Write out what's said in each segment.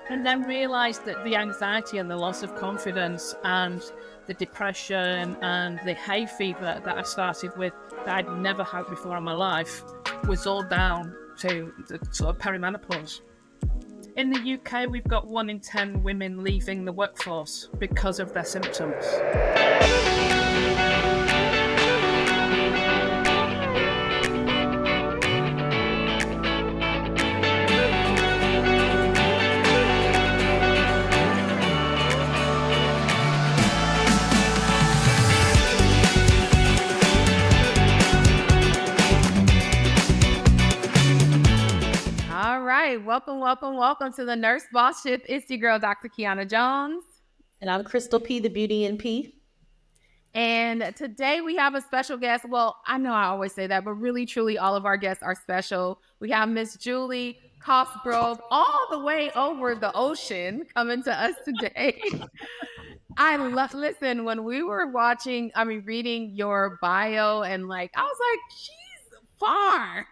And then realised that the anxiety and the loss of confidence and the depression and the hay fever that I started with that I'd never had before in my life was all down to the sort of perimenopause. In the UK, we've got 1 in 10 women leaving the workforce because of their symptoms. All right. Welcome to the Nurse Boss Ship. It's your girl, Dr. Kiiyonna Jones. And I'm Christal P, the Beauty NP. And today we have a special guest. Well, I know I always say that, but really, truly, all of our guests are special. We have Miss Julie Cosgrove all the way over the ocean coming to us today. Listen, when we were reading your bio and I was like, she's far.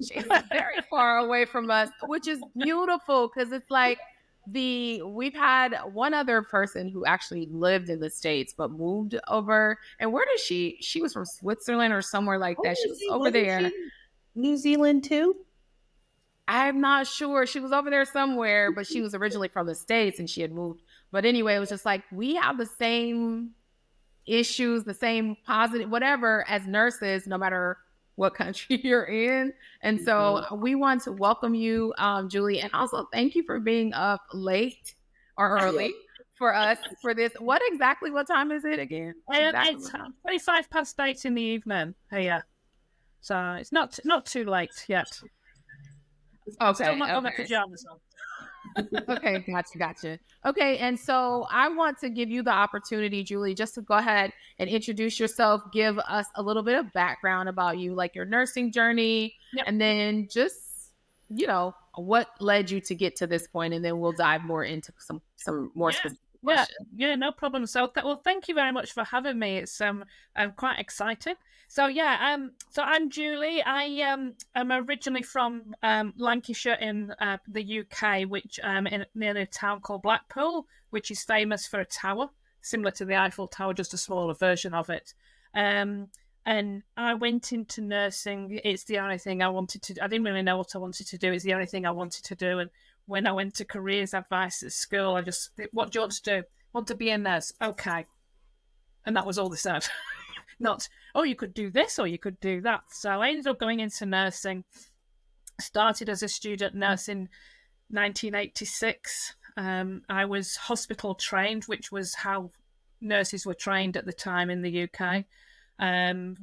She's very far away from us, which is beautiful because it's like we've had one other person who actually lived in the States but moved over. And where does she was from Switzerland or somewhere like that. She was over there. New Zealand too? I'm not sure. She was over there somewhere, but she was originally from the States and she had moved. But anyway, it was just like we have the same issues, the same positive, whatever, as nurses, no matter what country you're in. And so we want to welcome you, Julie, and also thank you for being up late or early for us for this. What time is it again? It's 8:25 in the evening here. So it's not too late yet. Okay. Still not got my pajamas on. Okay, gotcha. Okay, and so I want to give you the opportunity, Julie, just to go ahead and introduce yourself, give us a little bit of background about you, like your nursing journey, and then just, what led you to get to this point, and then we'll dive more into some more specific questions. Yeah, no problem. So, thank you very much for having me. It's quite exciting. So so I'm Julie. I am originally from Lancashire in the UK, which near a town called Blackpool, which is famous for a tower similar to the Eiffel Tower, just a smaller version of it. And I went into nursing. It's the only thing I wanted to do. I didn't really know what I wanted to do. It's the only thing I wanted to do. And when I went to careers advice at school, I just, what do you want to do? Want to be a nurse? Okay. And that was all they said. Not, oh, you could do this or you could do that. So I ended up going into nursing. Started as a student nurse in 1986. I was hospital trained, which was how nurses were trained at the time in the UK.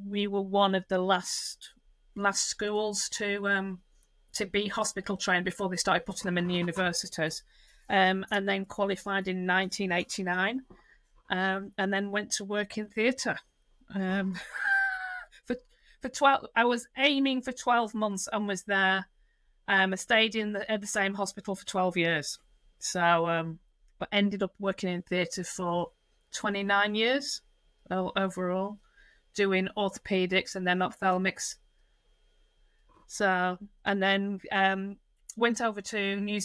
We were one of the last schools to be hospital trained before they started putting them in the universities, and then qualified in 1989, and then went to work in theatre. For 12, I was aiming for 12 months and was there. I stayed at the same hospital for 12 years. So, but ended up working in theatre for 29 years overall, doing orthopedics and then ophthalmics. So, and then went over to New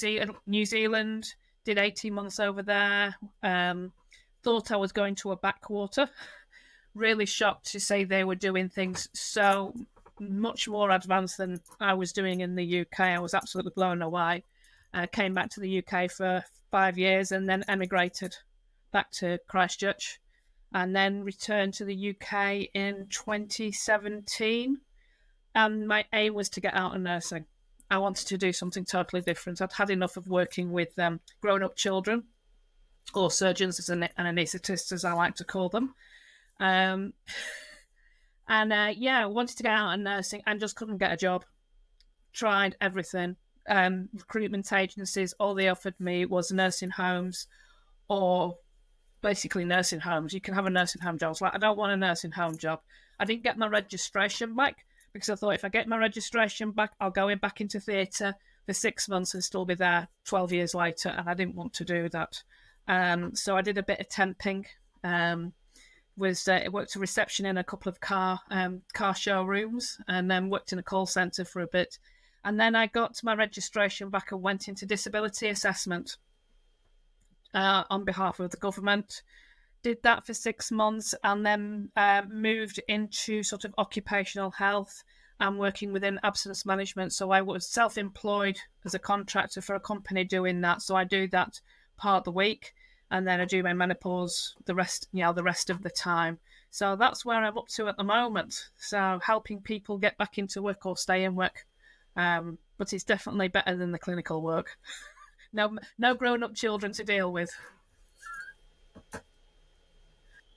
Zealand, did 18 months over there. Thought I was going to a backwater. Really shocked to say they were doing things so much more advanced than I was doing in the UK. I was absolutely blown away. Came back to the UK for 5 years and then emigrated back to Christchurch and then returned to the UK in 2017. And my aim was to get out of nursing. I wanted to do something totally different. I'd had enough of working with grown-up children, or surgeons as anaesthetists, as I like to call them. I wanted to get out of nursing and just couldn't get a job. Tried everything. Recruitment agencies, all they offered me was nursing homes or basically nursing homes. You can have a nursing home job. I was like, I don't want a nursing home job. I didn't get my registration back because I thought if I get my registration back, I'll go back into theatre for 6 months and still be there 12 years later. And I didn't want to do that. So I did a bit of temping. Worked a reception in a couple of car showrooms and then worked in a call centre for a bit. And then I got my registration back and went into disability assessment. on behalf of the government. Did that for 6 months and then moved into sort of occupational health and working within absence management. So I was self-employed as a contractor for a company doing that. So I do that part of the week, and then I do my menopause the rest of the time. So that's where I'm up to at the moment. So helping people get back into work or stay in work. But it's definitely better than the clinical work. No grown-up children to deal with.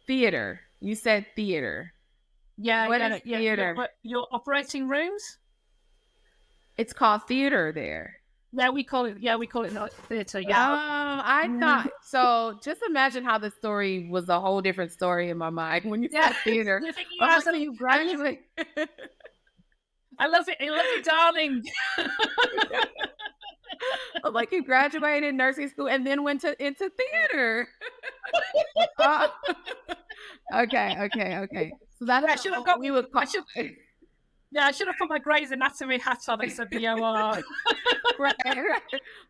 Theater. You said theater. Yeah, What is theater? Your operating rooms? It's called theater there. Yeah, we call it theater. Yeah. I thought so. Just imagine how the story was a whole different story in my mind when you said theater. You graduate. I love it, darling. Like you graduated nursing school and then went into theater. Okay. So that's I should have got. I should have put my Grey's Anatomy hat on and said BOR. Right.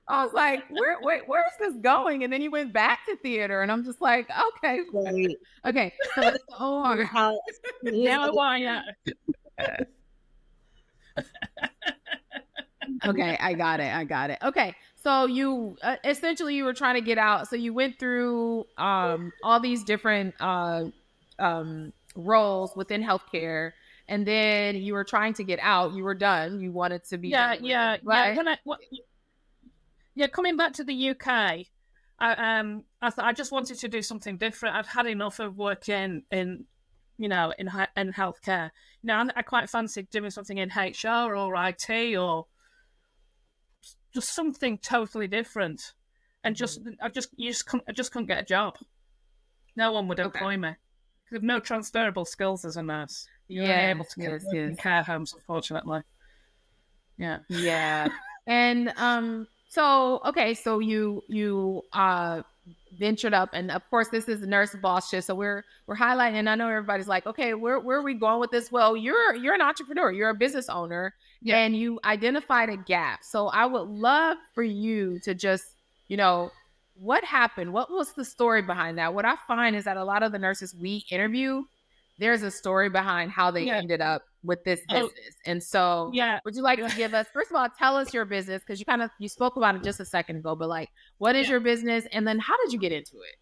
I was like, where's this going? And then you went back to theater, and I'm just like, okay. Right. Okay. So it's OR. Yeah, why? Yeah. Okay, I got it. Okay, so you essentially you were trying to get out. So you went through all these different roles within healthcare, and then you were trying to get out. You were done. You wanted to be yeah. Coming back to the UK, I thought I just wanted to do something different. I've had enough of working in healthcare. I quite fancied doing something in HR or IT or just something totally different. And I just couldn't get a job. No one would employ me. I have no transferable skills as a nurse. You're able to get in care homes, unfortunately. Yeah. Yeah. And so you ventured up, and of course this is nurse boss shift, so we're highlighting, and I know everybody's like, okay, where are we going with this? Well, you're an entrepreneur, you're a business owner, and you identified a gap. So I would love for you to just, what happened? What was the story behind that? What I find is that a lot of the nurses we interview, there's a story behind how they ended up with this business. And so would you like to give us, first of all, tell us your business, because you spoke about it just a second ago, but like, what is your business? And then how did you get into it?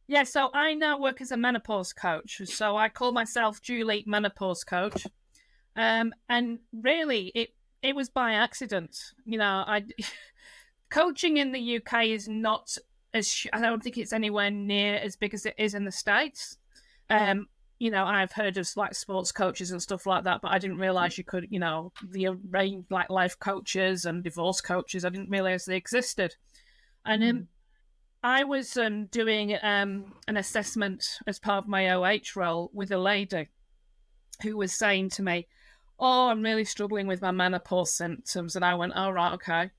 Yeah, so I now work as a menopause coach. So I call myself Julie Menopause Coach. And really, it was by accident. Coaching in the UK is not I don't think it's anywhere near as big as it is in the States. I've heard of like sports coaches and stuff like that, but I didn't realize you could, the range like life coaches and divorce coaches. I didn't realize they existed. And I was doing an assessment as part of my OH role with a lady who was saying to me, "Oh, I'm really struggling with my menopause symptoms." And I went, "Oh, right, okay."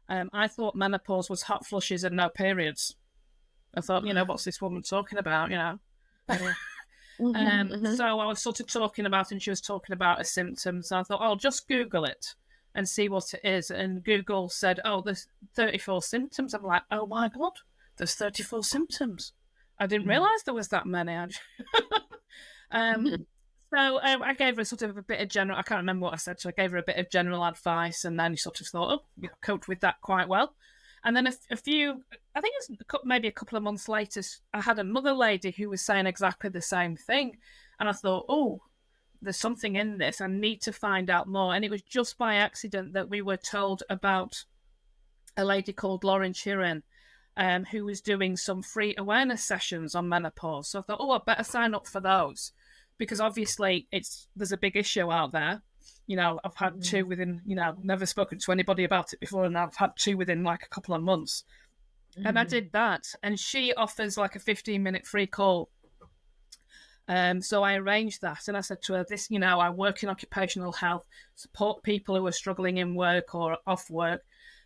I thought menopause was hot flushes and no periods. I thought, what's this woman talking about, So I was sort of talking about, and she was talking about her symptoms. And I thought, I'll just Google it and see what it is. And Google said, "Oh, there's 34 symptoms." I'm like, "Oh my God, there's 34 symptoms. I didn't realize there was that many." So I gave her sort of a bit of general, I can't remember what I said, so I gave her a bit of general advice, and then you sort of thought, coped with that quite well. And then I think it was maybe a couple of months later, I had another lady who was saying exactly the same thing. And I thought, oh, there's something in this. I need to find out more. And it was just by accident that we were told about a lady called Lauren Sheeran, who was doing some free awareness sessions on menopause. So I thought, I better sign up for those, because obviously there's a big issue out there. I've had two within, never spoken to anybody about it before, and I've had two within like a couple of months. And I did that, and she offers like a 15-minute free call. So I arranged that, and I said to her, I work in occupational health, support people who are struggling in work or off work,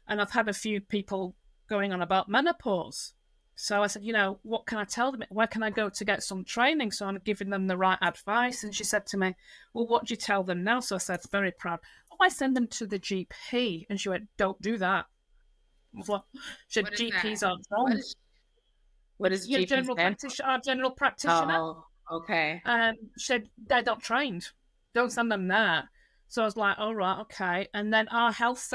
and I've had a few people going on about menopause. So I said, what can I tell them? Where can I go to get some training? So I'm giving them the right advice. And she said to me, "Well, what do you tell them now?" So I said, very proud, "I send them to the GP." And she went, "Don't do that." She said, "GPs aren't wrong." What is Your GP general stand? practitioner, our general practitioner. Oh, okay. She said, they're not trained. Don't send them there. So I was like, all right, okay. And then our health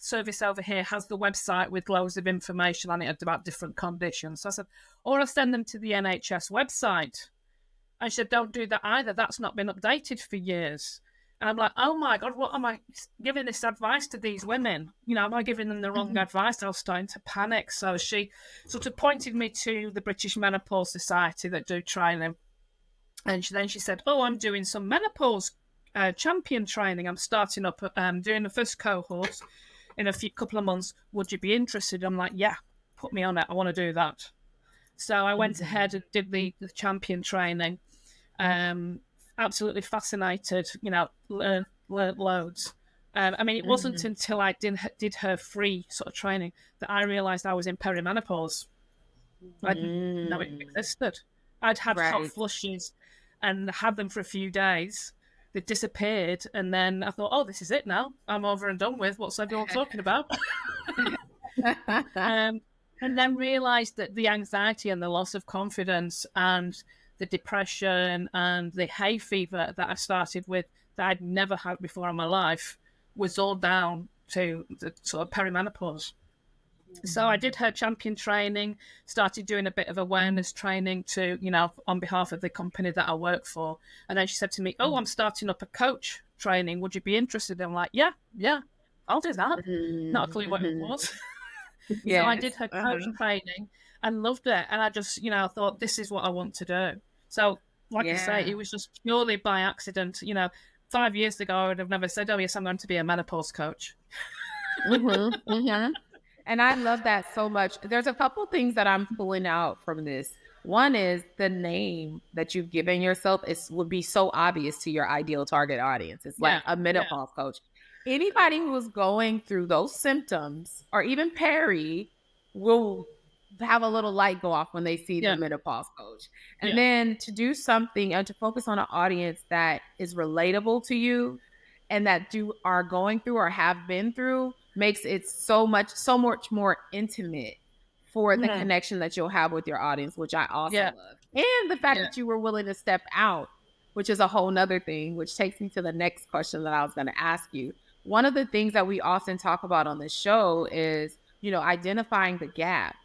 service over here has the website with loads of information on it about different conditions. So I said, or I'll send them to the NHS website. And she said, don't do that either. That's not been updated for years. And I'm like, oh my God, what am I giving this advice to these women? You know, am I giving them the wrong advice? I was starting to panic. So she sort of pointed me to the British Menopause Society that do training. And she said, oh, I'm doing some menopause champion training. I'm starting up, doing the first cohort in a couple of months. Would you be interested? I'm like, yeah, put me on it. I want to do that. So I went ahead and did the champion training. Absolutely fascinated, you know, learned loads. I mean, it wasn't until I did her free sort of training that I realised I was in perimenopause. I didn't know it existed. I'd had hot flushes and had them for a few days. They disappeared, and then I thought, oh, this is it now. I'm over and done with. What's everyone talking about? And then realised that the anxiety and the loss of confidence and the depression and the hay fever that I started with that I'd never had before in my life was all down to the sort of perimenopause. So I did her champion training, started doing a bit of awareness training to, you know, on behalf of the company that I work for. And then she said to me, oh, I'm starting up a coach training. Would you be interested? I'm like, yeah, I'll do that. Not a clue what it was. So I did her coach training and loved it. And I just, you know, thought this is what I want to do. So like I say, it was just purely by accident. You know, 5 years ago, I would have never said, oh, yes, I'm going to be a menopause coach. And I love that so much. There's a couple things that I'm pulling out from this. One is the name that you've given yourself would be so obvious to your ideal target audience. It's like a menopause coach. Anybody who is going through those symptoms or even peri will have a little light go off when they see the menopause coach. And then to do something and to focus on an audience that is relatable to you and that you are going through or have been through makes it so much more intimate for the connection that you'll have with your audience, which I also love. And the fact that you were willing to step out, which is a whole nother thing, which takes me to the next question that I was going to ask you. One of the things that we often talk about on this show is, you know, identifying the gap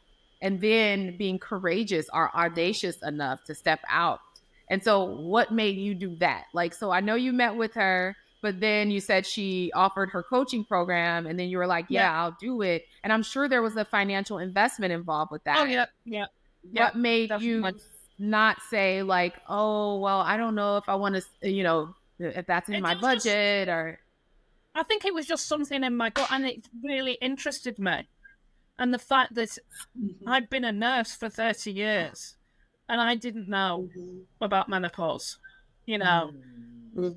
and then being courageous or audacious enough to step out. And so what made you do that? Like, so I know you met with her, but then you said she offered her coaching program and then you were like, I'll do it. And I'm sure there was a financial investment involved with that. Oh, yeah. What made you not say like, oh, well, I don't know if I want to, you know, if that's in my budget or... I think it was just something in my gut and it really interested me. And the fact that I'd been a nurse for 30 years and I didn't know about menopause, you know,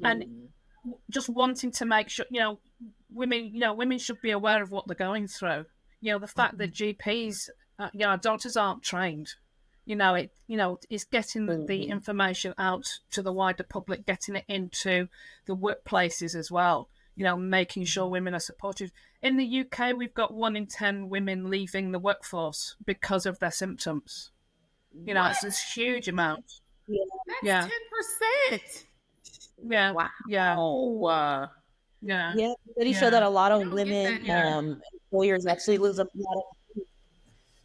and just wanting to make sure, you know, women should be aware of what they're going through. You know, the fact that GPs, doctors aren't trained, it's getting the information out to the wider public, getting it into the workplaces as well. You know, making sure women are supported. In the UK, we've got 1 in 10 women leaving the workforce because of their symptoms. You know, it's this huge amount. That's 10%. Yeah. Wow. Yeah. Studies show that a lot of women, employers actually lose a lot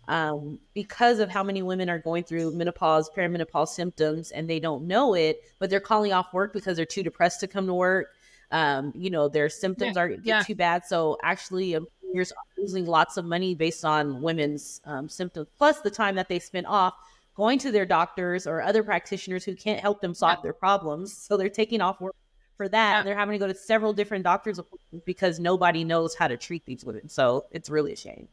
of because of how many women are going through menopause, perimenopause symptoms, and they don't know it, but they're calling off work because they're too depressed to come to work. Their symptoms are too bad. So actually employers are losing lots of money based on women's symptoms, plus the time that they spend off going to their doctors or other practitioners who can't help them solve their problems. So they're taking off work for that. And they're having to go to several different doctors appointments because nobody knows how to treat these women. So it's really a shame.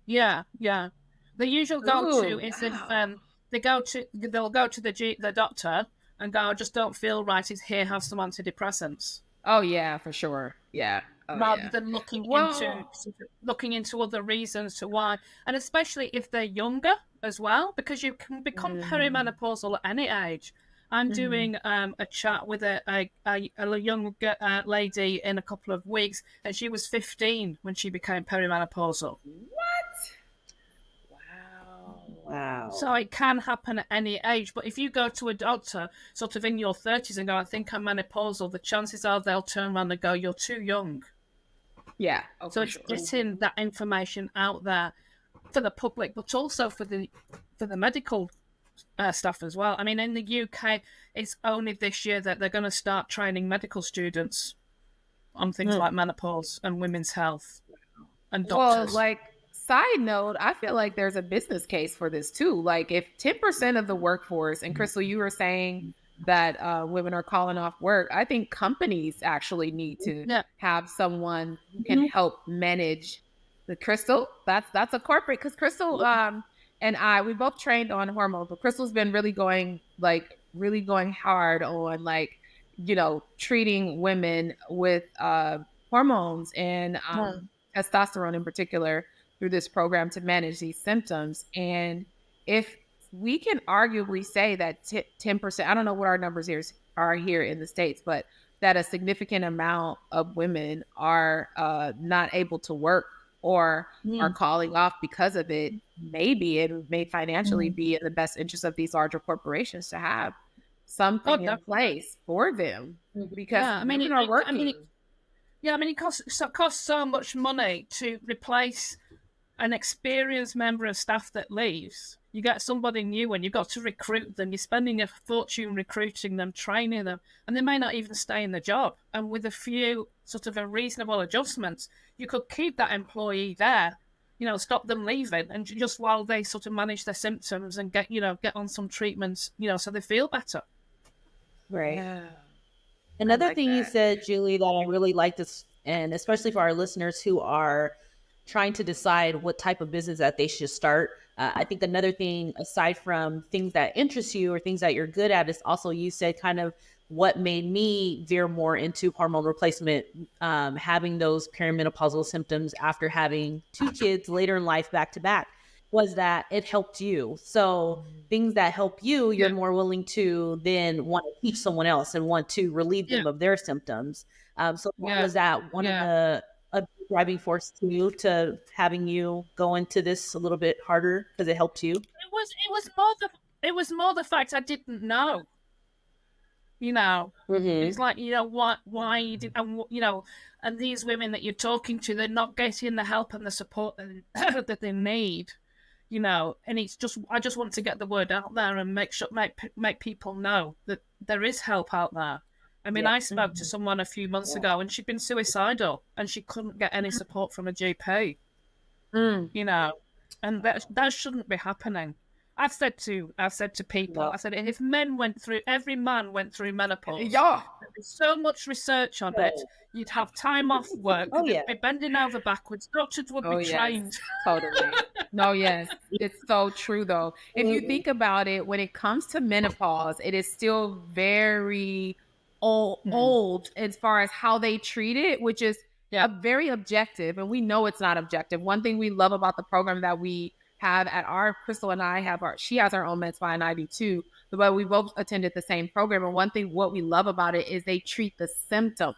Yeah. The usual go-to is if they'll go to the doctor and go, I just don't feel right. Is here, have some antidepressants. Oh yeah, for sure. Yeah. Rather than looking into other reasons to why, and especially if they're younger as well, because you can become perimenopausal at any age. I'm doing a chat with a young lady in a couple of weeks, and she was 15 when she became perimenopausal. What? Wow. So it can happen at any age. But if you go to a doctor sort of in your 30s and go, I think I'm menopausal, the chances are they'll turn around and go, you're too young. Yeah. So it's getting that information out there for the public, but also for the medical stuff as well. I mean, in the UK, it's only this year that they're going to start training medical students on things like menopause and women's health and doctors. Well, like, side note, I feel like there's a business case for this too. Like, if 10% of the workforce, and Christal, you were saying that women are calling off work, I think companies actually need to have someone who can help manage the Christal. That's a corporate, because Christal and we both trained on hormones, but Christal's been really going hard on, like, you know, treating women with hormones and testosterone in particular through this program to manage these symptoms. And if we can arguably say that 10%, I don't know what our numbers are here in the States, but that a significant amount of women are not able to work or are calling off because of it, maybe it may financially be in the best interest of these larger corporations to have something in place for them, because women are working. It costs so much money to replace an experienced member of staff that leaves. You get somebody new and you've got to recruit them. You're spending a fortune recruiting them, training them, and they may not even stay in the job. And with a few sort of a reasonable adjustments, you could keep that employee there, you know, stop them leaving, and just while they sort of manage their symptoms and get on some treatments, you know, so they feel better. Right. Yeah. Another thing you said, Julie, that I really like this, and especially for our listeners who are trying to decide what type of business that they should start. I think another thing, aside from things that interest you or things that you're good at, is also, you said, kind of what made me veer more into hormone replacement, having those perimenopausal symptoms after having 2 kids later in life back to back, was that it helped you. So things that help you, you're more willing to then want to teach someone else and want to relieve them of their symptoms. So was that one of the a driving force to you, to having you go into this a little bit harder because it helped you? It was more the fact I didn't know. You know, it's like, you know, why you did, and you know, and these women that you're talking to, they're not getting the help and the support that they need. You know, and it's just, I just want to get the word out there and make people know that there is help out there. I mean, I spoke to someone a few months ago, and she'd been suicidal, and she couldn't get any support from a GP. You know, and that shouldn't be happening. I've said to people, I said, if every man went through menopause, there'd be so much research on it. You'd have time off work. You'd be bending over backwards. Doctors would be trained. Totally. No, yes. It's so true, though. If you think about it, when it comes to menopause, it is still very old as far as how they treat it, which is very objective. And we know it's not objective. One thing we love about the program that we have at Christal and I have she has her own med spa and I do too, but we both attended the same program. And one thing, what we love about it is they treat the symptoms,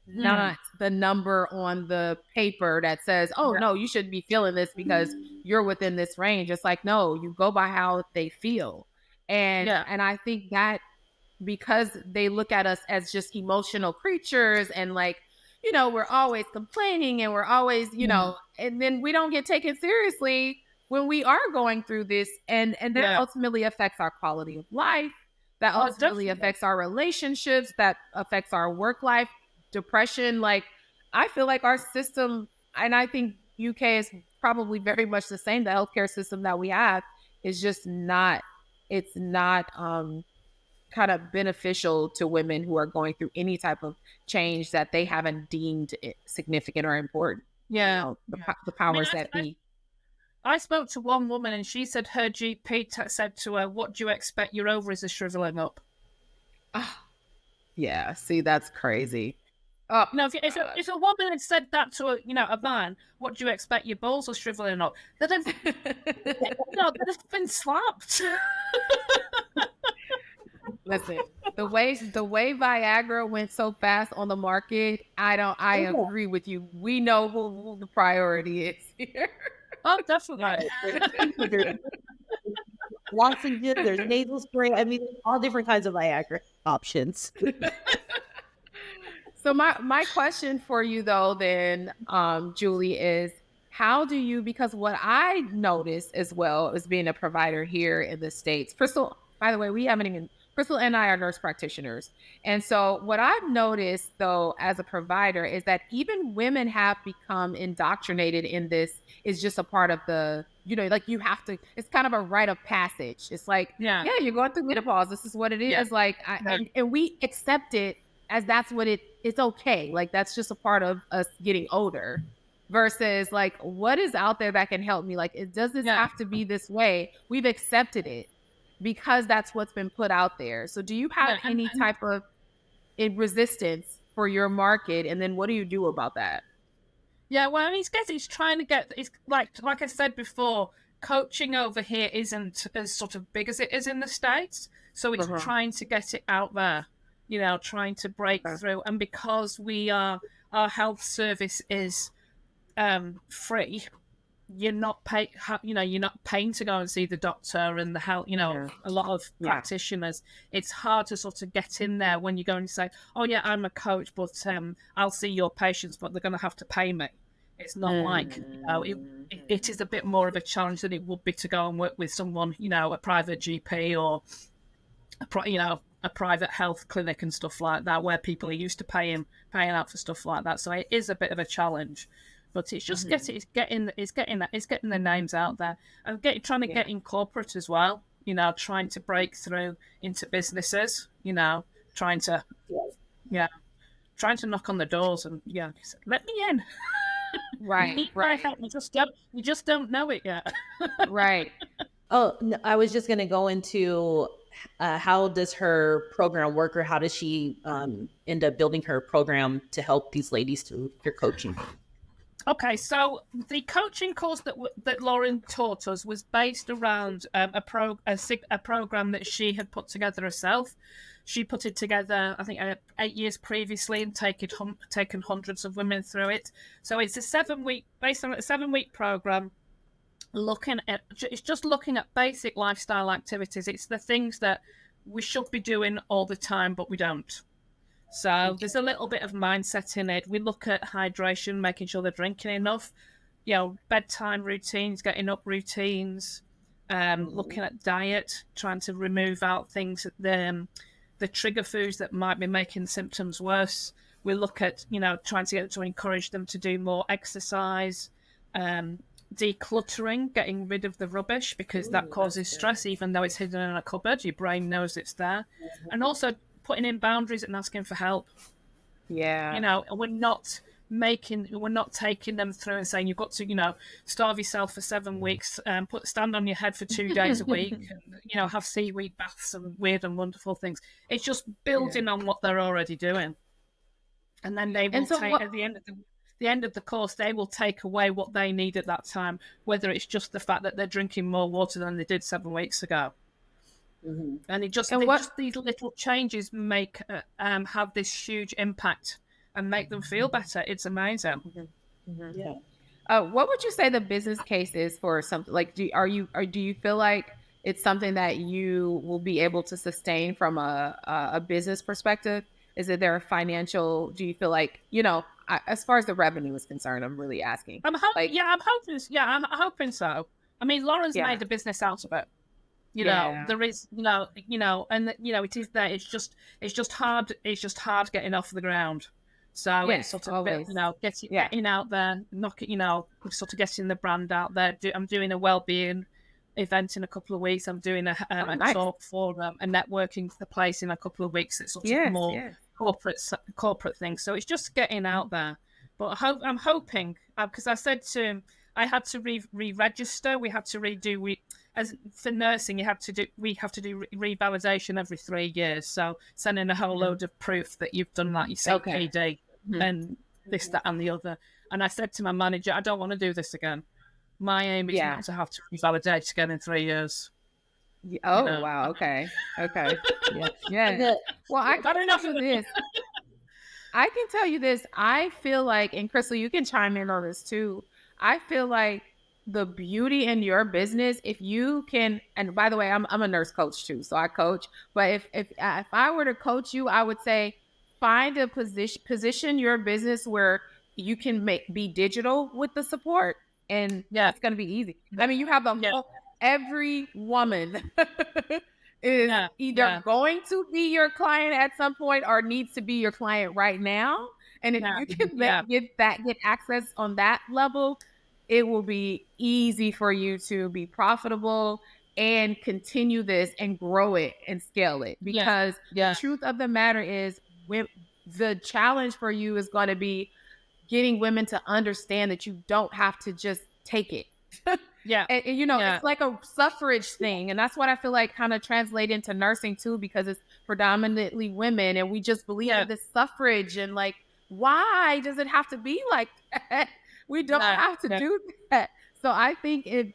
not the number on the paper that says, oh no, you shouldn't be feeling this because you're within this range. It's like, no, you go by how they feel. And I think that because they look at us as just emotional creatures, and like, you know, we're always complaining and we're always, you know, and then we don't get taken seriously when we are going through this, and that ultimately affects our quality of life, that ultimately affects our relationships, that affects our work life, depression. Like, I feel like our system, and I think UK is probably very much the same, the healthcare system that we have is just not kind of beneficial to women who are going through any type of change that they haven't deemed significant or important. You know, the powers that be. I spoke to one woman, and she said her GP said to her, "What do you expect? Your ovaries are shriveling up." Yeah, see, that's crazy. You know, if a woman had said that to a man, "What do you expect? Your balls are shriveling up," they'd have, they'd have been slapped. Listen, the way Viagra went so fast on the market, I agree with you. We know who the priority is here. Oh, definitely. lozenges, there's nasal spray. I mean, all different kinds of Viagra options. So my question for you though, then, Julie, is how do you, because what I noticed as well as being a provider here in the States, Christal, by the way, Christal and I are nurse practitioners. And so what I've noticed though, as a provider, is that even women have become indoctrinated in this. Is just a part of the, like you have to, it's kind of a rite of passage. It's like, yeah, you're going through menopause. This is what it is. Yeah. And we accept it as that's what it's okay. Like, that's just a part of us getting older versus like, what is out there that can help me? Like, does this have to be this way? We've accepted it because that's what's been put out there. So do you have any type of resistance for your market? And then what do you do about that? Yeah, well, I mean, it's trying to get, it's like I said before, coaching over here isn't as sort of big as it is in the States. So it's trying to get it out there. Trying to break through. And because our health service is free, you're not paying to go and see the doctor and the health, a lot of practitioners. It's hard to sort of get in there when you go and say, oh yeah, I'm a coach, but I'll see your patients, but they're going to have to pay me. It's not like, it is a bit more of a challenge than it would be to go and work with someone, a private GP or a private health clinic and stuff like that, where people are used to paying out for stuff like that. So it is a bit of a challenge, but it's just getting the names out there and trying to get in corporate as well. Trying to break through into businesses. Trying to knock on the doors and let me in. Right. You just don't know it yet. Right. Oh, no, I was just going to go into how does her program work, or how does she end up building her program to help these ladies through your coaching? Okay, so the coaching course that Lauren taught us was based around a program that she had put together herself. She put it together, I think, 8 years previously, and taken hundreds of women through it. So it's based on a 7-week program. It's just looking at basic lifestyle activities. It's the things that we should be doing all the time, but we don't. So there's a little bit of mindset in it. We look at hydration, making sure they're drinking enough, bedtime routines, getting up routines, looking at diet, trying to remove out things, the trigger foods that might be making symptoms worse. We look at, trying to encourage them to do more exercise, decluttering, getting rid of the rubbish, because that causes stress, even though it's hidden in a cupboard. Your brain knows it's there. And also putting in boundaries and asking for help. Yeah. We're not taking them through and saying you've got to, starve yourself for 7 weeks, stand on your head for 2 days a week, and, have seaweed baths and weird and wonderful things. It's just building on what they're already doing. And then they will at the end of the course, they will take away what they need at that time, whether it's just the fact that they're drinking more water than they did 7 weeks ago. Mm-hmm. And these little changes make have this huge impact and make them feel better. It's amazing. Mm-hmm. Mm-hmm. Yeah. What would you say the business case is for something like? Do you feel like it's something that you will be able to sustain from a business perspective? Is it there a financial? Do you feel like as far as the revenue is concerned, I'm really asking. I'm hoping so. I mean, Lauren's made a business out of it. There is, and it is there. It's just hard. It's just hard getting off the ground. So it's sort of getting out there, sort of getting the brand out there. I'm doing a well-being event in a couple of weeks. I'm doing a talk for a networking place in a couple of weeks. It's sort of more corporate thing. So it's just getting out there. But I'm hoping, because I said to him, I had to re-register. We had to redo. As for nursing, we have to do revalidation every 3 years. So sending a whole load of proof that you've done that, you CPD and this, that, and the other. And I said to my manager, I don't want to do this again. My aim is not to have to revalidate again in 3 years. Oh, wow. Okay. Yeah. Well, I got enough of this. I can tell you this. I feel like, and Christal, you can chime in on this too. I feel like the beauty in your business, if you can, and by the way, I'm a nurse coach too, so I coach. But if I were to coach you, I would say find a position your business where you can be digital with the support, and it's going to be easy. I mean, you have the whole, every woman is either going to be your client at some point or needs to be your client right now. And if you can get access on that level, it will be easy for you to be profitable and continue this and grow it and scale it. Because the truth of the matter is, the challenge for you is going to be getting women to understand that you don't have to just take it. And you know, it's like a suffrage thing. And that's what I feel like kind of translate into nursing too, because it's predominantly women and we just believe in this suffrage and like, why does it have to be like that? We don't have to do that. So I think if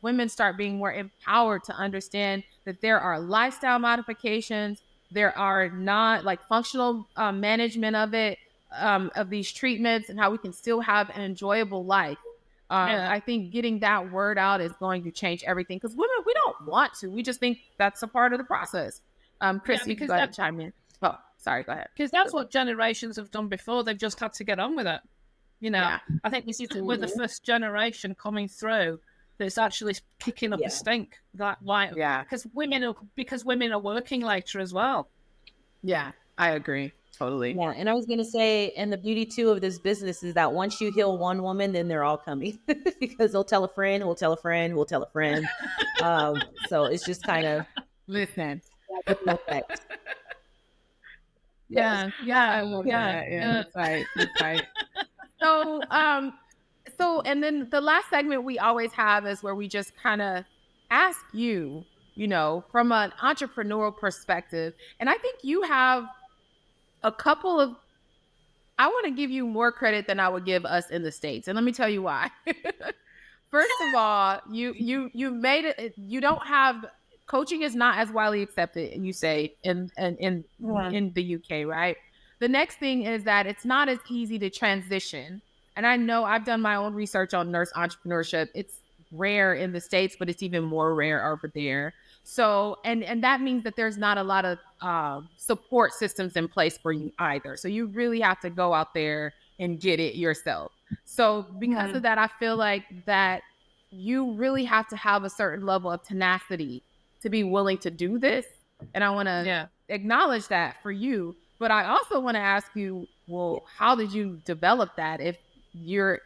women start being more empowered to understand that there are lifestyle modifications, there are not like functional management of it, of these treatments and how we can still have an enjoyable life. I think getting that word out is going to change everything, because women, we don't want to. We just think that's a part of the process. Chris, you can go ahead and chime in. Oh, sorry, go ahead. Because that's what generations have done before. They've just had to get on with it. You know, I think this is we're the first generation coming through that's actually kicking up a stink. That why? Because women are working later as well. Yeah, I agree. Totally. Yeah. And I was going to say, and the beauty too of this business is that once you heal one woman, then they're all coming because they'll tell a friend, we'll tell a friend, we'll tell a friend. So it's just kind of listen. Yeah. That's right. That's right. So, and then the last segment we always have is where we just kind of ask you, you know, from an entrepreneurial perspective. And I think you have a couple of, I want to give you more credit than I would give us in the States. And let me tell you why. First of all, you made it, you don't have, coaching is not as widely accepted, you say, in the UK, right? The next thing is that it's not as easy to transition. And I know I've done my own research on nurse entrepreneurship. It's rare in the States, but it's even more rare over there. So, and that means that there's not a lot of support systems in place for you either. So you really have to go out there and get it yourself. So because of that, I feel like that you really have to have a certain level of tenacity to be willing to do this. And I want to acknowledge that for you. But I also want to ask you, well, how did you develop that if you're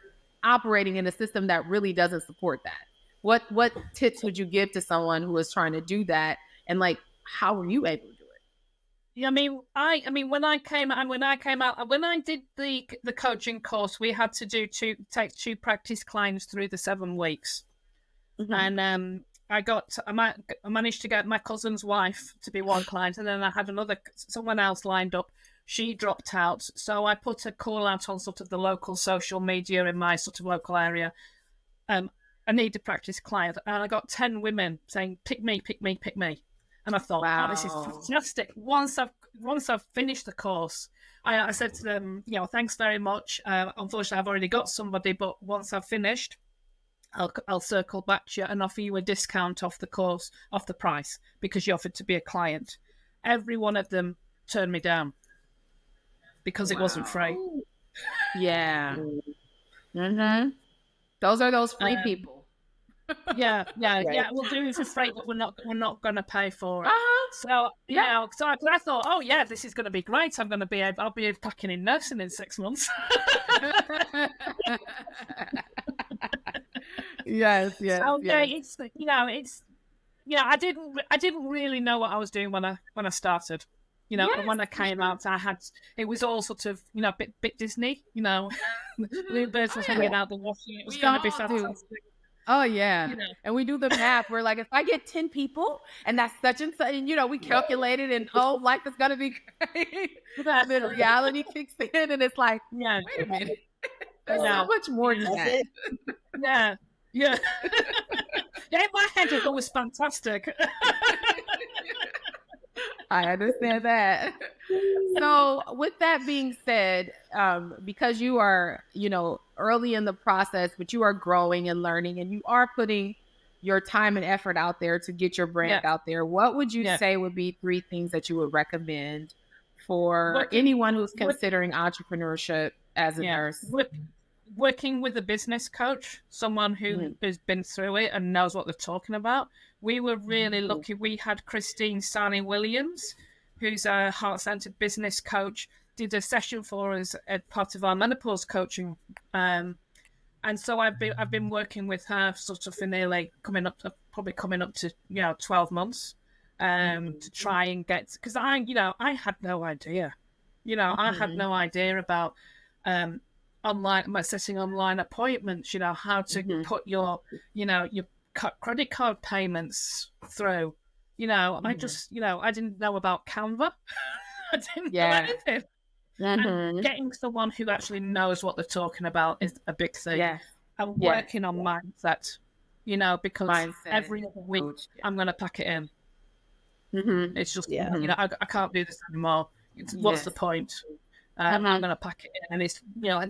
operating in a system that really doesn't support that? What tips would you give to someone who is trying to do that? And like, how were you able to do it? Yeah, I mean, when I did the coaching course, we had to take two practice clients through the 7 weeks. And I managed to get my cousin's wife to be one client, and then I had someone else lined up. She dropped out, so I put a call out on sort of the local social media in my sort of local area. I need a practice client, and I got 10 women saying, "Pick me, pick me, pick me." And I thought, wow, this is fantastic. Once I've finished the course, I said to them, you know, thanks very much. Unfortunately, I've already got somebody, but once I've finished, I'll circle back to you and offer you a discount off the course, off the price, because you offered to be a client. Every one of them turned me down because it wasn't free. Yeah. Those are those free people. Yeah. We'll do it for free, but we're not going to pay for it. So I thought, oh yeah, this is going to be great. I'll be packing in nursing in 6 months. Yes. So, I didn't really know what I was doing when I started. You know, and when I came out, it was all sort of, you know, bit Disney, you know, bluebirds were hanging out the washing. It was going to be fantastic. Oh yeah. You know. And we do the math. We're like, if I get 10 people and that's such and such, and you know, we calculated and life is going to be great. Then reality kicks in and it's like, wait a minute. There's so much more to that. Yeah. In my head, it was fantastic. I understand that. So with that being said, because you are, early in the process, but you are growing and learning and you are putting your time and effort out there to get your brand out there, what would you say would be 3 things that you would recommend for anyone who's considering entrepreneurship as a nurse? Working with a business coach, someone who has been through it and knows what they're talking about. We were really lucky. We had Christine Sani Williams, who's a heart-centered business coach, did a session for us as part of our menopause coaching. And so I've been working with her sort of for nearly coming up to 12 months to try and get, because I had no idea. I had no idea about setting online appointments, how to put your credit card payments through. I just, I didn't know about Canva. I didn't know anything. And getting someone who actually knows what they're talking about is a big thing. I'm working on mindset, because every week I'm going to pack it in. It's just, I can't do this anymore. What's the point? I'm going to pack it in. And it's,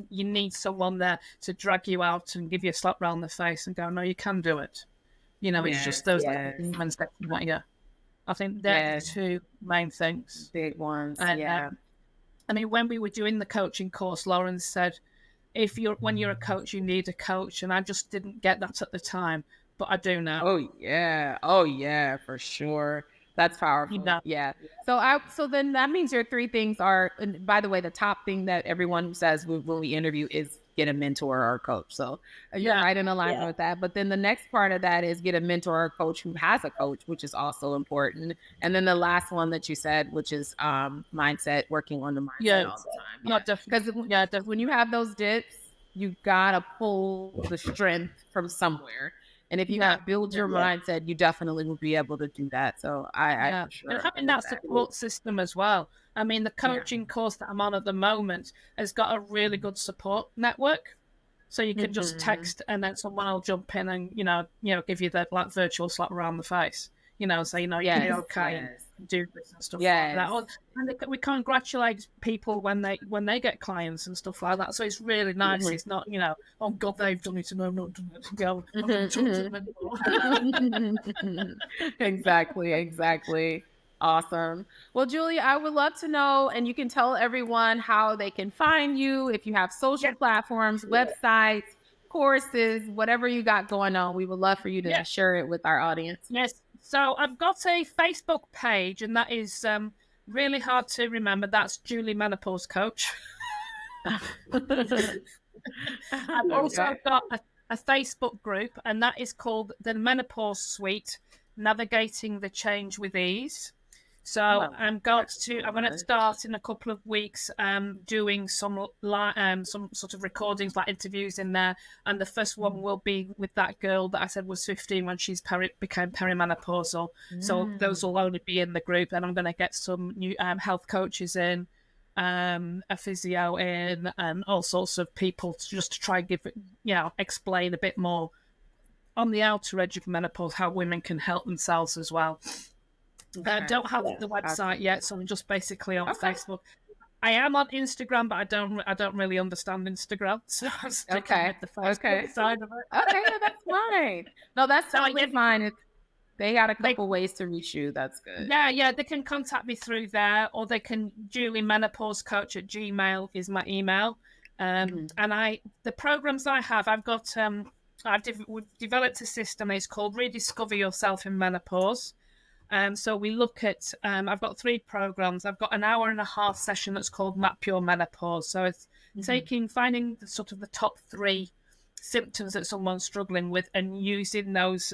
you need someone there to drag you out and give you a slap round the face and go, no, you can do it. It's just those humans that you. I think they're the 2 main things. Big ones, I mean, when we were doing the coaching course, Lauren said, when you're a coach, you need a coach. And I just didn't get that at the time, but I do now. Oh yeah, for sure. That's powerful. Yeah. So then that means your 3 things are, and by the way, the top thing that everyone says when we interview is get a mentor or a coach. So you're right in alignment with that. But then the next part of that is get a mentor or a coach who has a coach, which is also important. And then the last one that you said, which is mindset, working on the mindset all the time. Because when you have those dips, you gotta pull the strength from somewhere. And if you build your mindset, you definitely will be able to do that. So I for sure. And having that support system as well. I mean, the coaching course that I'm on at the moment has got a really good support network. So you can just text and then someone will jump in and, give you that like virtual slap around the face, so, you're okay. Do this and stuff like that. And we congratulate people when they get clients and stuff like that. So it's really nice. It's not, oh God, they've done it and I've not done it. Go, Exactly. Awesome. Well, Julie, I would love to know, and you can tell everyone how they can find you, if you have social platforms, websites, courses, whatever you got going on. We would love for you to share it with our audience. Yes. So I've got a Facebook page, and that is really hard to remember. That's Julie Menopause Coach. I've also got a Facebook group, and that is called the Menopause Suite, Navigating the Change with Ease. So I'm going to start in a couple of weeks doing some sort of recordings, like interviews in there. And the first one will be with that girl that I said was 15 when she's became perimenopausal. So those will only be in the group. And I'm going to get some new health coaches in, a physio in, and all sorts of people to try and give it, explain a bit more on the outer edge of menopause, how women can help themselves as well. I don't have the website yet, so I'm just basically on Facebook. I am on Instagram, but I don't really understand Instagram, so I'm sticking with the Facebook side of it. Okay, that's fine. No, that's totally fine. They got a couple ways to reach you. That's good. Yeah, they can contact me through there, or they can JulieMenopauseCoach@gmail is my email. And the programs I have, I've got we've developed a system. It's called Rediscover Yourself in Menopause. So we look at, I've got 3 programs. I've got an 1.5-hour session that's called Map Your Menopause. So it's finding the sort of the top 3 symptoms that someone's struggling with and using those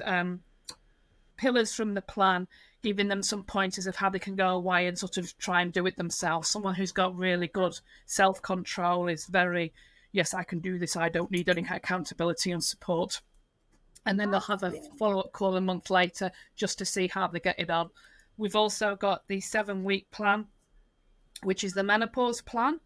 pillars from the plan, giving them some pointers of how they can go away and sort of try and do it themselves. Someone who's got really good self-control is very, yes, I can do this. I don't need any accountability and support. And then they'll have a follow-up call a month later just to see how they're getting on. We've also got the 7-week plan, which is the menopause plan.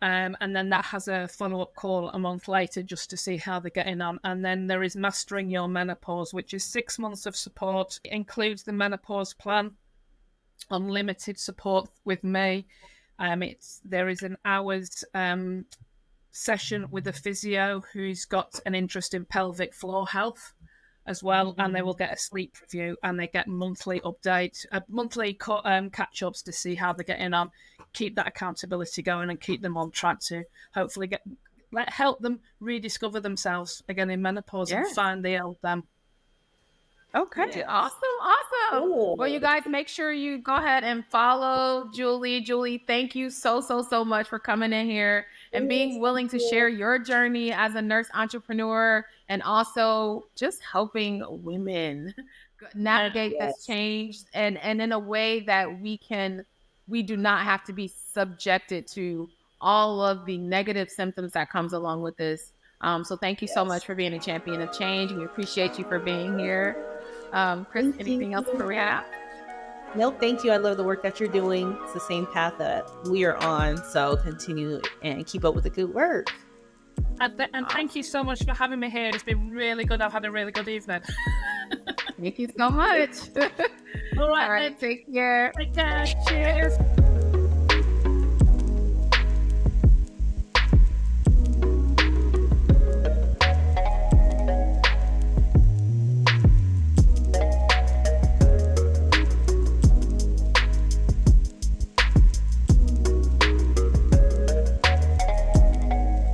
And then that has a follow-up call a month later just to see how they're getting on. And then there is Mastering Your Menopause, which is 6 months of support. It includes the menopause plan, unlimited support with me. There is an hour's session with a physio who's got an interest in pelvic floor health as well, and they will get a sleep review, and they get monthly updates, monthly catch-ups to see how they're getting on, keep that accountability going, and keep them on track to hopefully help them rediscover themselves again in menopause and find the old them. Okay, awesome. Cool. Well, you guys, make sure you go ahead and follow Julie. Julie, thank you so much for coming in here and being willing to share your journey as a nurse entrepreneur, and also just helping women navigate this change and in a way that we do not have to be subjected to all of the negative symptoms that comes along with this. So thank you so much for being a champion of change. We appreciate you for being here. Chris, anything else before we have? No, thank you. I love the work that you're doing. It's the same path that we are on. So continue and keep up with the good work. And thank you so much for having me here. It's been really good. I've had a really good evening. Thank you so much. All right. Take care. Take care. Cheers.